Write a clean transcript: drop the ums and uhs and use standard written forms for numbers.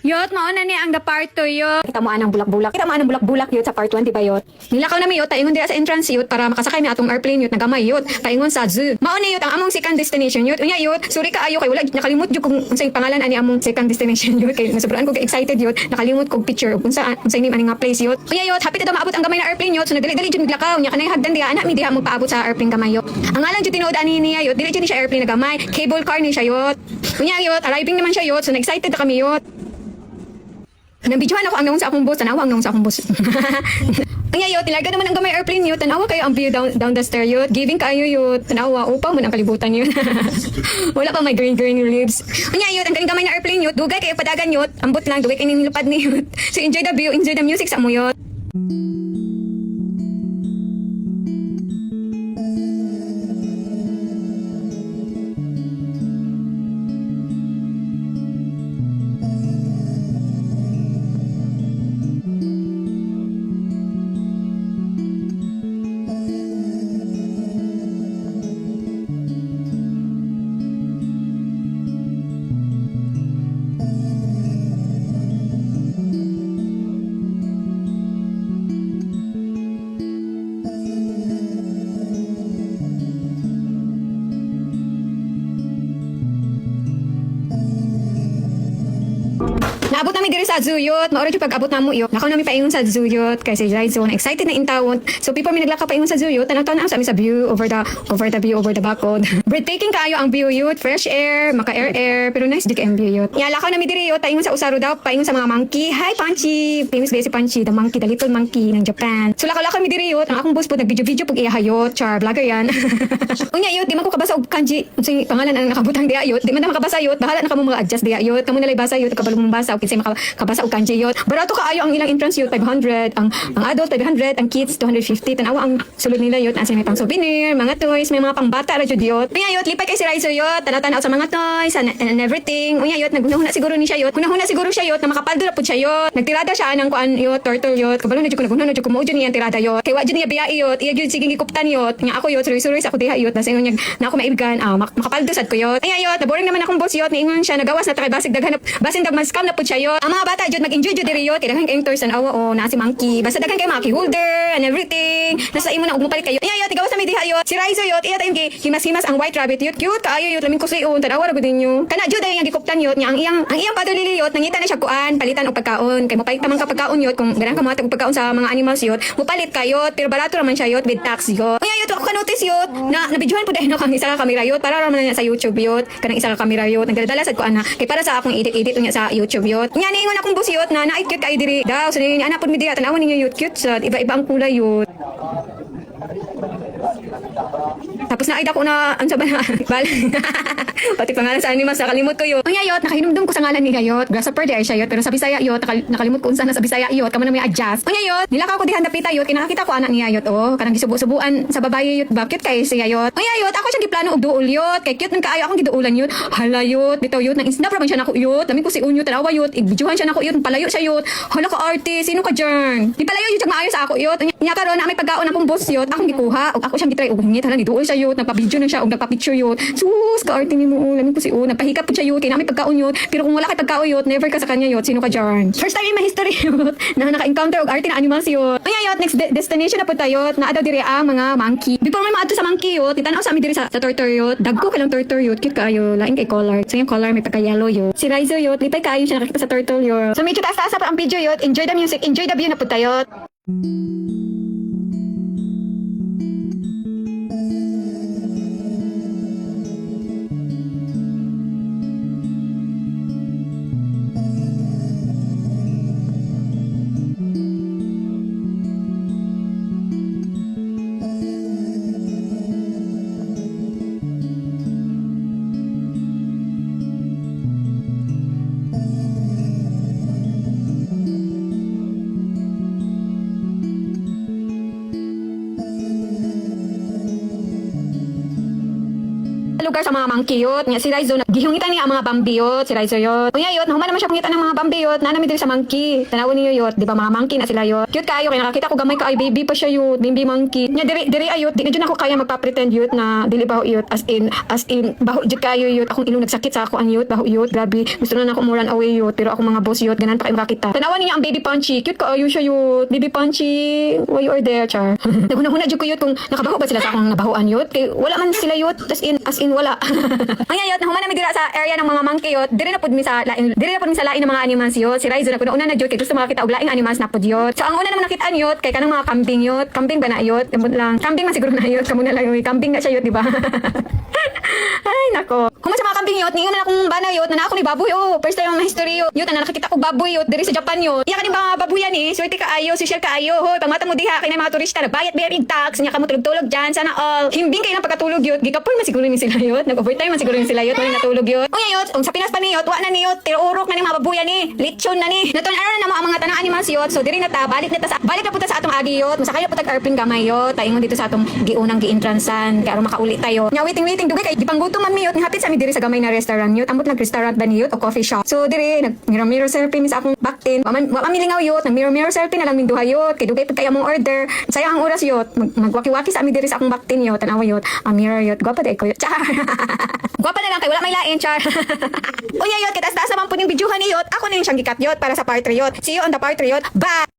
Yot, mauna ni ang the part 2 yot. Kita mo anang bulak-bulak. Kita mo anang bulak-bulak yun sa part 1, di ba yun? Nilakaw na mi yot, taingon diya sa entrance yot para makasakay mi atong airplane yot, nagamay yot, taingon sa zoo. Mauna yot ang among second destination yot. Unya yot, sorry ka ayo kay wala nakalimot jud kung unsay pangalan ani among second destination yot kay nasobraan ko kay excited yot, nakalimot kog picture ug unsay name ani nga place yot. Unya yot, happy ta maabot ang gamay na airplane yot, so nagdali-dali jud miglakaw nya kanay hagdan diha ana mi diha magpaabot sa airplane gamay yot. Ang ngalan jud tinuod ani niya yot, dili jud ni siya airplane na gamay, cable car ni siya yot. Unya yot, arriving naman siya yot, so na-excited na kami yot. Nabidyohan ako ang naong sa akong boss, tanawa ang naong sa akong boss. Ang yot, nilarga naman ang gamay airplane yot, tanawa kayo ang view down the stair yot, giving kayo yot, tanawa, upa mo ang kalibutan yot. Wala pa may green leaves. Ang yot, ang galing gamay na airplane yot, dugay kayo padagan yot, ambot lang, dugay kayo nilupad ni yot. So enjoy the view, enjoy the music sa mo yot. Naabot namin diri sa zoo yot. Maura jud pag-abot namo yot. Nakaw namin paingon sa zoo yot kay si Raizo na excited na intawon. So people mi naglaka paingon sa zoo yot. Tanaw-tanaw sa amin sa view over the bakod. Breathtaking kaayo ang view yot. Fresh air, maka air pero nice jud ang view yot. Nya lakaw namin diri yot paingon sa usaro daw, paingon sa mga monkey. Hi Panchi, famous ba si Panchi, the monkey, the little monkey ng Japan. So lakaw mi diri yot. Ang akong boss po nag-video pug iya hayot, char vlogger yan. Unya yot, di man ko kabasa og kanji. Unsay pangalan ang nakabutang diya yot. Di man na makabasa yot. Bahala na kamo mga adjust diya yot. Kamo na lay basa yot, kabalo mong basa kinsay makabasa og kanji yot. Barato kaayo ang ilang entrance yot 500, ang adult 500, ang kids 250. Tanawa ang sulod nila yot, ang may pang souvenir, mga toys, may mga pangbata ra jud yot. Unya yot, lipay kay si Raizo yot, tanaw-tanaw sa mga toys and everything. Unya yot, naghuna siguro ni siya yot. Kunahuna siguro siya yot na makapaldo na pud siya yot. Nagtirada siya ng kuan yot, turtle yot. Kabalo na jud ko naghuna na jud ko mo jud niya tirada yot. Kay wa jud niya biya yot, iya jud sige gikuptan yot. Nya ako yot, suroy ako diha yot, basta ingon niya na ako maibigan, makapaldo sad ko yot. Unya yot, boring naman akong boss yot, niingon siya nagawas na ta kay basig daghan basin dag mas scam na pud siya yot. Ang mga bata jud mag-enjoy jud diri yot, kay daghan kayong toys and awa na si monkey. Basta daghan kay mga key holder and everything. Nasa imo na ug mupalit kayo. Iya yot, tigawas sa mi diha yot. Si Raizo yot, iya tayo kay himas-himas ang white rabbit yot. Cute kaayo yot, lamin ko sayon, tanawa ra gud ninyo. Kana jud ay ang gikuptan yot, nya ang iyang padulili yot, nangita na siya kuan, palitan og pagkaon. Kay mopalit tamang ka pagkaon yot, kung ganang ka mo og pagkaon sa mga animals yot, mopalit kayot, pero barato raman siya yot with tax yot. Iya yot, ako ka-notice yot, na nabidyohan pud no kang isa ka kamera yot, para raman na sa YouTube yot, kanang isa ka kamera yot, nagdala sad kuan na. Kay para sa akong edit unya sa YouTube yot. Nya niingon akong boss yot na cute kay diri daw, so ni ana pud mi diha tanawan ninyo yot, cute sad, iba-iba ang kulay yot. Tapos na ko na ang saban pati pangalan sa animals nakalimot ko yun. Unya yot, nakahinumdum ko sa ngalan ni Yot. Grasshopper di ay siya yot, pero sa Bisaya yot, nakalimot ko unsa na sa Bisaya yot, kamo na may adjust. Unya yot, nilakaw ko dihan dapita yot, kinakita ko anak niya yot, oh, kanang gisubo-subuan sa babae yot, ba cute kay siya yot. Unya yot, ako siya giplano og duol yot, kay cute man kaayo akong giduulan yot. Hala yot, bitaw yot, nang snap ra man siya nako yot. Lamin ko si Unyo tanawa yot, igbidyuhan siya nako yot, palayo siya yot. Hala ka artist, sino ka dyan? Di palayo yot maayo sa ako yot. Nya karon na may pagkaon akong boss yot, akong gikuha og ako siyang gitry og hingit hala giduol siya yot, nagpa-video na siya og nagpa-picture yot. Sus, ka arte nimo, lamin ko si nagpahikap po siya yun, kaya namin pagkaon yun. Pero kung wala kay pagkaon yun, never ka sa kanya yun. Sino ka dyan? First time in my history yun, na naka-encounter og arte na animals yun. Kaya yun, next destination na po tayo, na daw dire ang mga monkey. Before may maadto sa monkey yun, titanaw sa amin dire sa tortoise yun. Dagko kailang tortoise yun, cute kaayo, laing kay color. So yung color may pagka-yellow yun. Si Raizo yun, lipay kaayo siya nakakita sa turtle yun. So medyo taas-taas pa ang video yun, enjoy the music, enjoy the view na po tayo. Lugar sa mga monkey yot, nga si Raizo gihungitan niya ang mga Bambi yot, si Riser yot. Unya yot, nahuman naman siya pangitan ng mga Bambi yot, nanami diri sa monkey. Tanawon niyo yot, di ba mga monkey na sila yot. Cute kayo, kaya nakakita ko gamay ka ay baby pa siya yot, baby monkey. Nya diri ayot, di na dyan ako kaya magpa-pretend yot na dili baho yot, as in baho jud kayo yot. Akong ilong nagsakit sa ako ang yot, baho yot, grabe. Gusto na ako muran away yot, pero ako mga boss yot, ganan pa kayo makakita. Tanawan niya ang baby Punchy, cute kaayo siya yot, baby Punchy. Why you are there, char? Naguna-huna jud ko yot kung nakabaho ba sila sa akong nabahoan yot. Kay wala man sila yot, as in wala. Ang yot, nahuman na mi dira sa area ng mga monkey yot. Diri na pud mi sa lain ng mga animals yot. Si Riser na una na jud kay gusto makita og laing animals na pud yot. So ang una naman nakita yot kay kanang mga kambing yot. Kambing ba na yot? Kamot lang. Kambing man siguro na yot. Kamo na lang yung kambing na siya yot, di ba? Ay, nako. Kung sa mga kambing yot, ningon na akong bana yot, na ako ni baboy oh. First time ang history yot. Yot, na nakakita ko baboy yot diri sa Japan yot. Iya ka mga babuyan eh. Swerte ka ayo, social ka ayo. Hoy, pangmata mo diha kay na mga turista na bayad tax, nya kamo tulog-tulog diyan sana all. Himbing kayo ng pagkatulog yot. Gikapon man siguro ni sila yot. Nag-overtime man siguro ni sila yot. Wala natulog yot. Unya yot, kung sa Pinas pa ni yot, wa na ni yot. Tiruurok na ni mga babuyan ni. Lechon na ni. Naton ano na ang mga tanang animals yot. So diri na ta, balik na puta sa atong agi yot. Masakay na puta airplane gamay yot. Taingon dito sa atong giunang giintransan kay aron makauli tayo. Nya waiting dugay kay gipanggutom man mi yot. Hapit sa mi diri sa gamay na restaurant yot. Ambot nag-restaurant ba ni yot o coffee shop. So diri nag-mirror selfie mi sa akong backtin. Wa milingaw yot. Nag-mirror selfie na lang min duha yot. Kay dugay pud kay among order. Sayang ang oras yot. Magwaki-waki sa mi diri sa akong backtin yot. Tanawa yot. Ang mirror yot. Gwapa day ko yot. Char. Gwapa na lang kay wala may lain, char. Unya yot, kay taas-taas naman po yung videohan ni yot. Ako na yung siyang gikat yot para sa part 3 yot. See you on the part 3 yot. Bye!